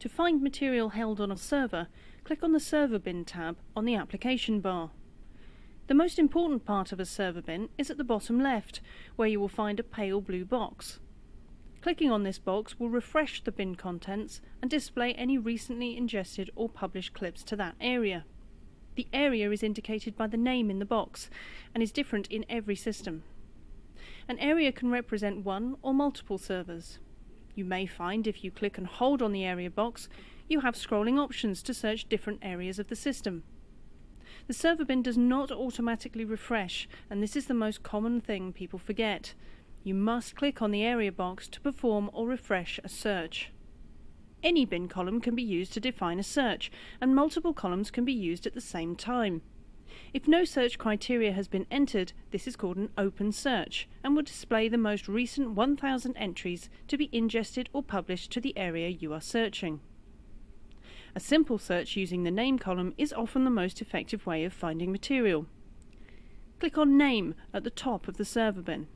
To find material held on a server, click on the Server Bin tab on the application bar. The most important part of a server bin is at the bottom left, where you will find a pale blue box. Clicking on this box will refresh the bin contents and display any recently ingested or published clips to that area. The area is indicated by the name in the box and is different in every system. An area can represent one or multiple servers. You may find if you click and hold on the area box, you have scrolling options to search different areas of the system. The server bin does not automatically refresh, and this is the most common thing people forget. You must click on the area box to perform or refresh a search. Any bin column can be used to define a search, and multiple columns can be used at the same time. If no search criteria has been entered, this is called an open search, and will display the most recent 1,000 entries to be ingested or published to the area you are searching. A simple search using the name column is often the most effective way of finding material. Click on Name at the top of the server bin.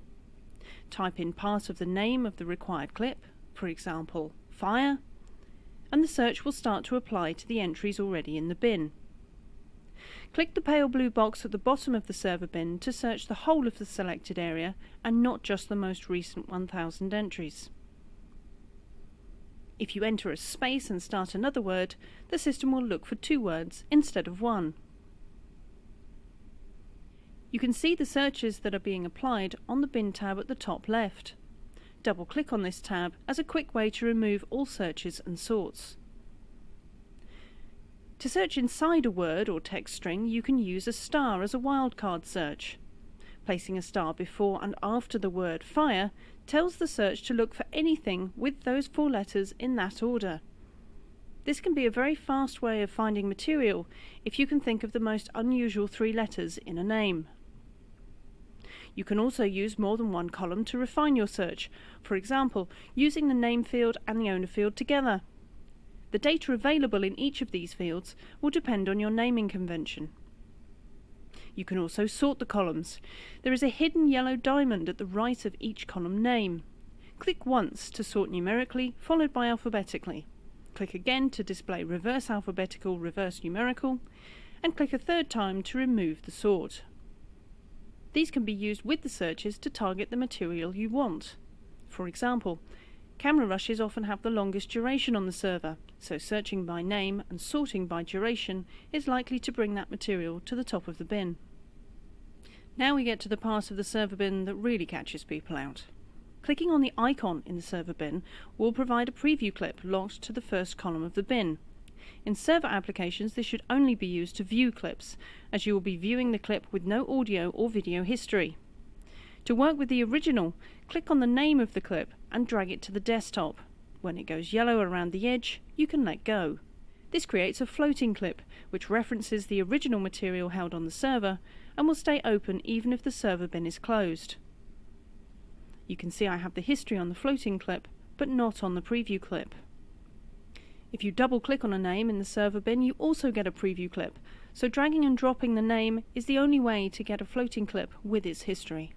Type in part of the name of the required clip, for example, fire, and the search will start to apply to the entries already in the bin. Click the pale blue box at the bottom of the server bin to search the whole of the selected area and not just the most recent 1,000 entries. If you enter a space and start another word, the system will look for 2 words instead of 1. You can see the searches that are being applied on the bin tab at the top left. Double-click on this tab as a quick way to remove all searches and sorts. To search inside a word or text string, you can use a star as a wildcard search. Placing a star before and after the word fire tells the search to look for anything with those 4 letters in that order. This can be a very fast way of finding material if you can think of the most unusual 3 letters in a name. You can also use more than one column to refine your search, for example, using the name field and the owner field together. The data available in each of these fields will depend on your naming convention. You can also sort the columns. There is a hidden yellow diamond at the right of each column name. Click once to sort numerically, followed by alphabetically. Click again to display reverse alphabetical, reverse numerical, and click a 3rd time to remove the sort. These can be used with the searches to target the material you want. For example, camera rushes often have the longest duration on the server, so searching by name and sorting by duration is likely to bring that material to the top of the bin. Now we get to the part of the server bin that really catches people out. Clicking on the icon in the server bin will provide a preview clip locked to the first column of the bin. In server applications, this should only be used to view clips, as you will be viewing the clip with no audio or video history. To work with the original, click on the name of the clip and drag it to the desktop. When it goes yellow around the edge, you can let go. This creates a floating clip, which references the original material held on the server and will stay open even if the server bin is closed. You can see I have the history on the floating clip, but not on the preview clip. If you double-click on a name in the server bin, you also get a preview clip, so dragging and dropping the name is the only way to get a floating clip with its history.